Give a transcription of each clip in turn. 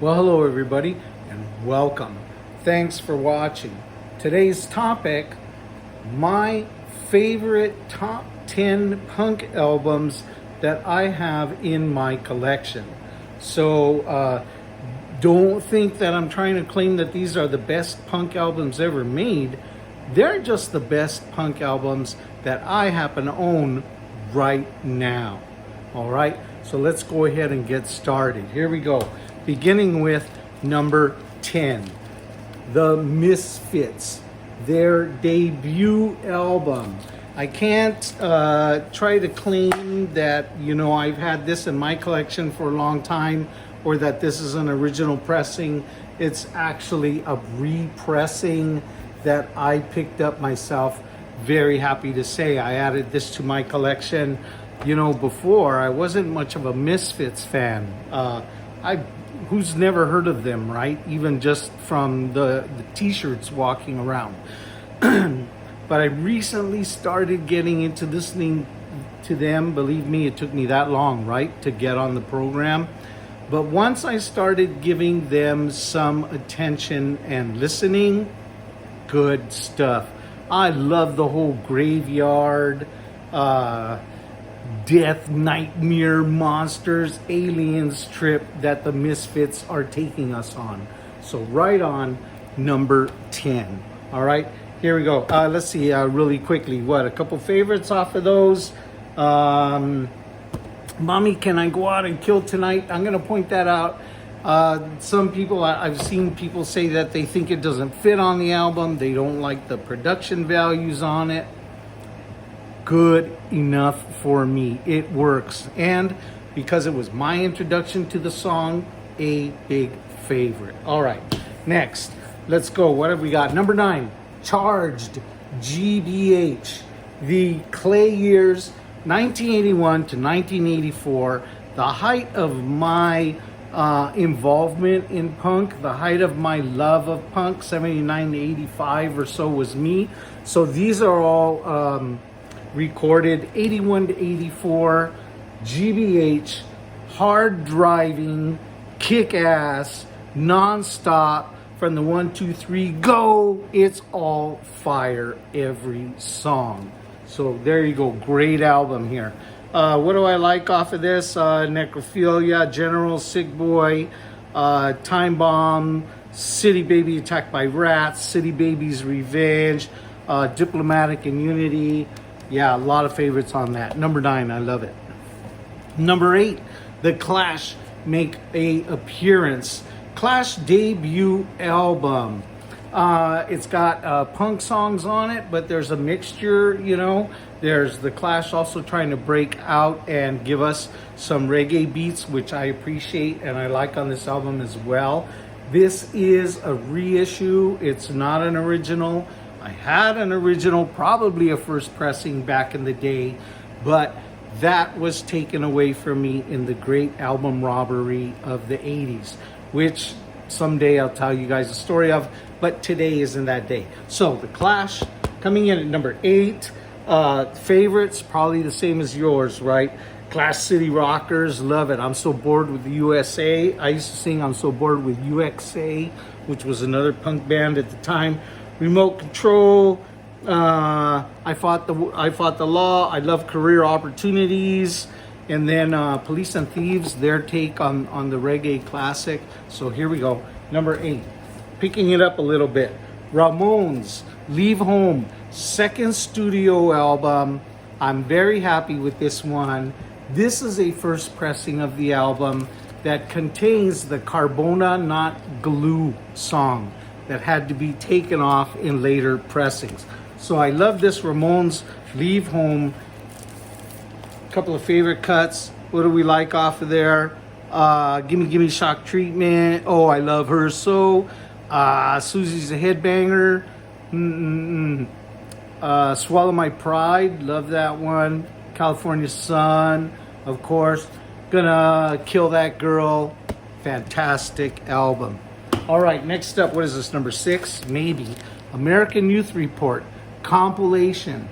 Well, hello everybody, and welcome. Thanks for watching. Today's topic, my favorite top 10 punk albums that I have in my collection. So, don't think that I'm trying to claim that these are the best punk albums ever made. They're just the best punk albums that I happen to own right now. All right, so let's go ahead and get started. Here we go. Beginning with number 10, the Misfits, their debut album. I can't try to claim that, I've had this in my collection for a long time or that this is an original pressing. It's actually a repressing that I picked up myself. Very happy to say I added this to my collection. Before I wasn't much of a Misfits fan. Who's never heard of them, right? Even just from the t-shirts walking around. But I recently started getting into listening to them. Believe me, it took me that long, right, to get on the program. But once I started giving them some attention and listening, good stuff. I love the whole Graveyard, death, nightmare, monsters, aliens trip that the Misfits are taking us on. So right on number 10. All right, here we go. Let's see really quickly. A couple favorites off of those. Mommy, Can I Go Out and Kill Tonight? I'm going to point that out. Some people, I've seen people say that they think it doesn't fit on the album. They don't like the production values on it. Good enough for me. It works. And because it was my introduction to the song, a big favorite. All right, next, let's go. What have we got? Number 9, Charged, GBH. The Clay years, 1981 to 1984. The height of my involvement in punk, the height of my love of punk, 79 to 85 or so was me. So these are all recorded 81 to 84, GBH, hard driving, kick ass, non-stop from the 1, 2, 3, go. It's all fire, every song. So there you go, great album here. What do I like off of this? Necrophilia, General, Sick Boy, Time Bomb, City Baby Attacked by Rats, City Baby's Revenge, Diplomatic Immunity. Yeah, a lot of favorites on that. Number 9, I love it. Number 8, The Clash make a appearance. Clash debut album. It's got punk songs on it, but there's a mixture, There's The Clash also trying to break out and give us some reggae beats, which I appreciate and I like on this album as well. This is a reissue. It's not an original. I had an original, probably a first pressing back in the day, but that was taken away from me in the great album robbery of the 80s, which someday I'll tell you guys a story of, but today isn't that day. So The Clash coming in at number 8. Favorites, probably the same as yours, right? Clash City Rockers, love it. I'm So Bored with the USA. I used to sing I'm So Bored with UXA, which was another punk band at the time. Remote Control, I Fought the Law, I Love Career Opportunities, and then Police and Thieves, their take on the reggae classic. So here we go, number 8. Picking it up a little bit, Ramones, Leave Home, second studio album. I'm very happy with this one. This is a first pressing of the album that contains the Carbona Not Glue song that had to be taken off in later pressings. So I love this Ramones, Leave Home. A couple of favorite cuts. What do we like off of there? Gimme Shock Treatment. Oh, I love her so. Susie's a Headbanger. Swallow My Pride. Love that one. California Sun, of course. Gonna Kill That Girl. Fantastic album. All right, next up, what is this, number 6? Maybe. American Youth Report, compilation.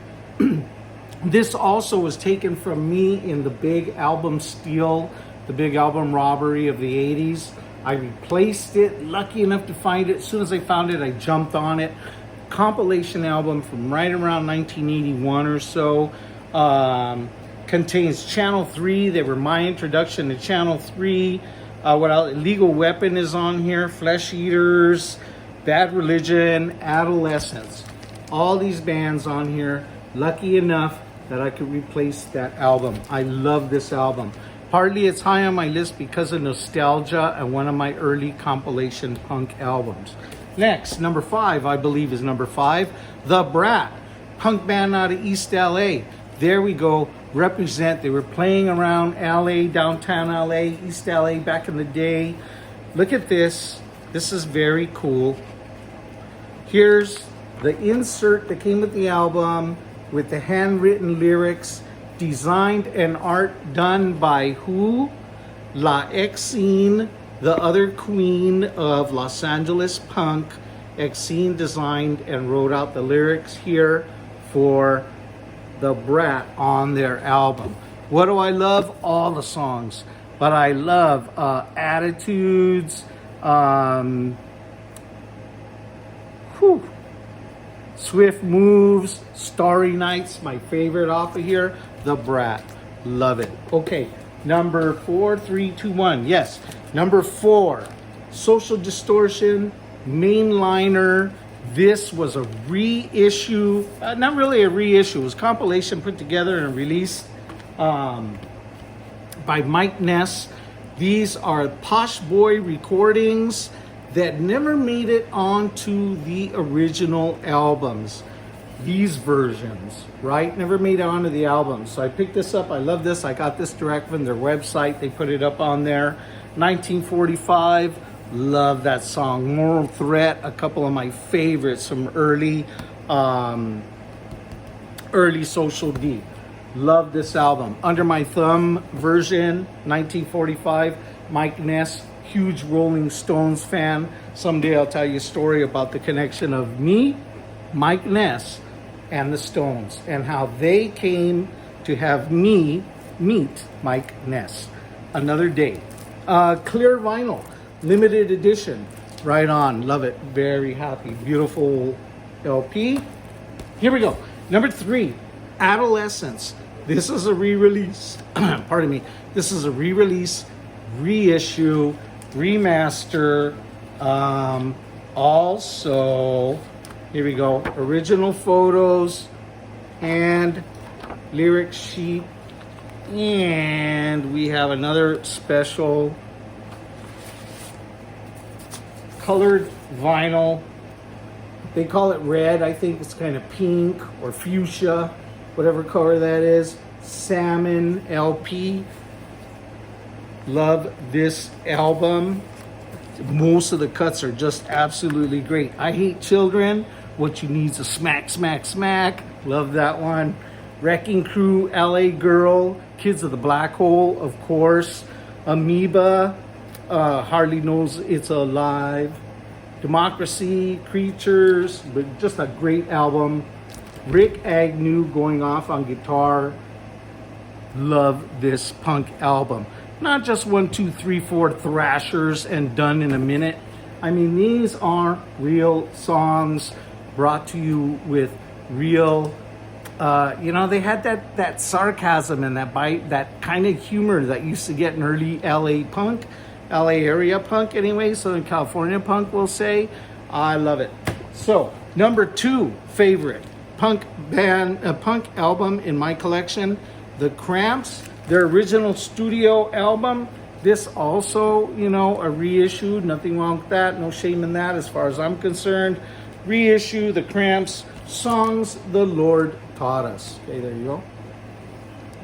This also was taken from me in the big album steal, the big album robbery of the 80s. I replaced it, lucky enough to find it. As soon as I found it, I jumped on it. Compilation album from right around 1981 or so. Contains Channel 3. They were my introduction to Channel 3. What else? Lethal Weapon is on here. Flesh Eaters, Bad Religion, Adolescence. All these bands on here. Lucky enough that I could replace that album. I love this album. Partly it's high on my list because of nostalgia and one of my early compilation punk albums. Next, number 5, I believe is number 5, The Brat, punk band out of East LA. There we go, represent. They were playing around LA, downtown LA, East LA back in the day. Look at this. This is very cool. Here's the insert that came with the album with the handwritten lyrics. Designed and art done by who? La Exene, the other queen of Los Angeles punk. Exene designed and wrote out the lyrics here for The Brat on their album. What do I love? All the songs. But I love Attitudes. Swift Moves, Starry Nights, my favorite off of here. The Brat, love it. Okay, number 4, 3, 2, 1. Yes, number 4, Social Distortion, Mainliner. This was a reissue, not really a reissue. It was a compilation put together and released by Mike Ness. These are Posh Boy recordings that never made it onto the original albums. These versions, right? Never made it onto the album. So I picked this up. I love this. I got this direct from their website. They put it up on there. 1945. Love that song. Moral Threat. A couple of my favorites from early Social D. Love this album. Under My Thumb version. 1945. Mike Ness. Huge Rolling Stones fan. Someday I'll tell you a story about the connection of me, Mike Ness, and the Stones, and how they came to have me meet Mike Ness. Another day. Clear vinyl, limited edition. Right on. Love it. Very happy. Beautiful LP. Here we go. Number 3, Adolescence. This is a re-release. Pardon me. This is a re-release, reissue, remaster. Also, here we go, original photos and lyric sheet, and we have another special colored vinyl. They call it red. I think it's kind of pink or fuchsia, whatever color that is. Salmon LP. Love this album. Most of the cuts are just absolutely great. I Hate Children. What You Need's a Smack, Smack, Smack. Love that one. Wrecking Crew, LA Girl. Kids of the Black Hole, of course. Amoeba. Hardly Knows It's Alive. Democracy, Creatures. But just a great album. Rick Agnew going off on guitar. Love this punk album. Not just 1, 2, 3, 4 thrashers and done in a minute. I mean, these are real songs brought to you with real, they had that sarcasm and that bite, that kind of humor that used to get in early LA punk, LA area punk anyway, Southern California punk, we'll say. I love it. So, number 2 favorite punk album in my collection, The Cramps. Their original studio album. This also, a reissue. Nothing wrong with that. No shame in that as far as I'm concerned. Reissue, The Cramps, Songs the Lord Taught Us. Okay, there you go.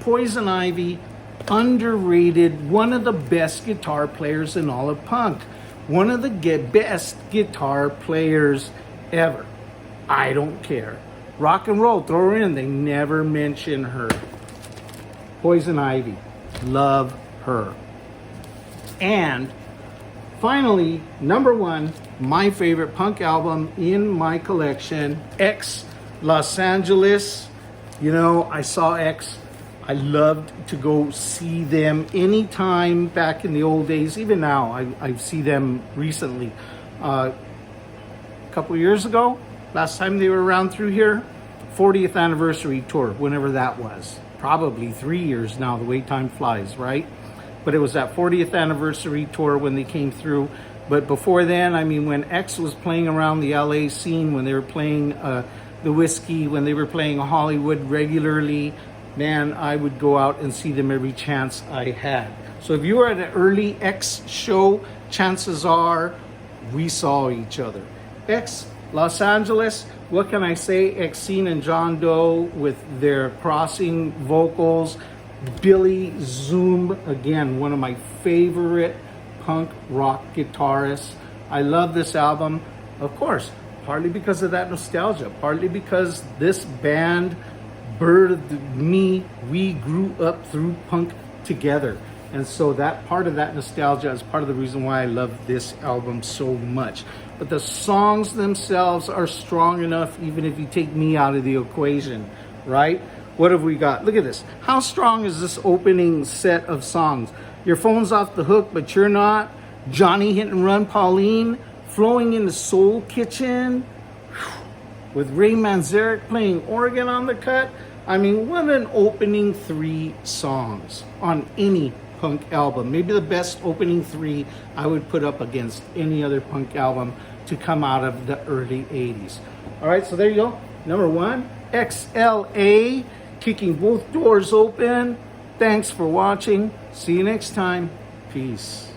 Poison Ivy, underrated. One of the best guitar players in all of punk. One of the best guitar players ever. I don't care. Rock and roll, throw her in. They never mention her. Poison Ivy. Love her. And finally, number 1, my favorite punk album in my collection, X Los Angeles. I saw X. I loved to go see them anytime back in the old days. Even now, I see them recently. A couple years ago, last time they were around through here, 40th anniversary tour, whenever that was. Probably 3 years now, the way time flies, right? But it was that 40th anniversary tour when they came through. But before then, I mean, when X was playing around the LA scene, when they were playing the Whiskey, when they were playing Hollywood regularly, man, I would go out and see them every chance I had. So if you were at an early X show, chances are we saw each other. X, Los Angeles, what can I say? Exene and John Doe with their crossing vocals. Billy Zoom, again, one of my favorite punk rock guitarists. I love this album, of course, partly because of that nostalgia, partly because this band birthed me. We grew up through punk together. And so that part of that nostalgia is part of the reason why I love this album so much. But the songs themselves are strong enough, even if you take me out of the equation, right? What have we got? Look at this. How strong is this opening set of songs? Your phone's off the hook, but you're not. Johnny Hit and Run Pauline, Flowing in the Soul Kitchen, with Ray Manzarek playing organ on the cut. I mean, what an opening 3 songs on any punk album. Maybe the best opening 3 I would put up against any other punk album to come out of the early 80s. All right, so there you go. Number 1, XLA, kicking both doors open. Thanks for watching. See you next time. Peace.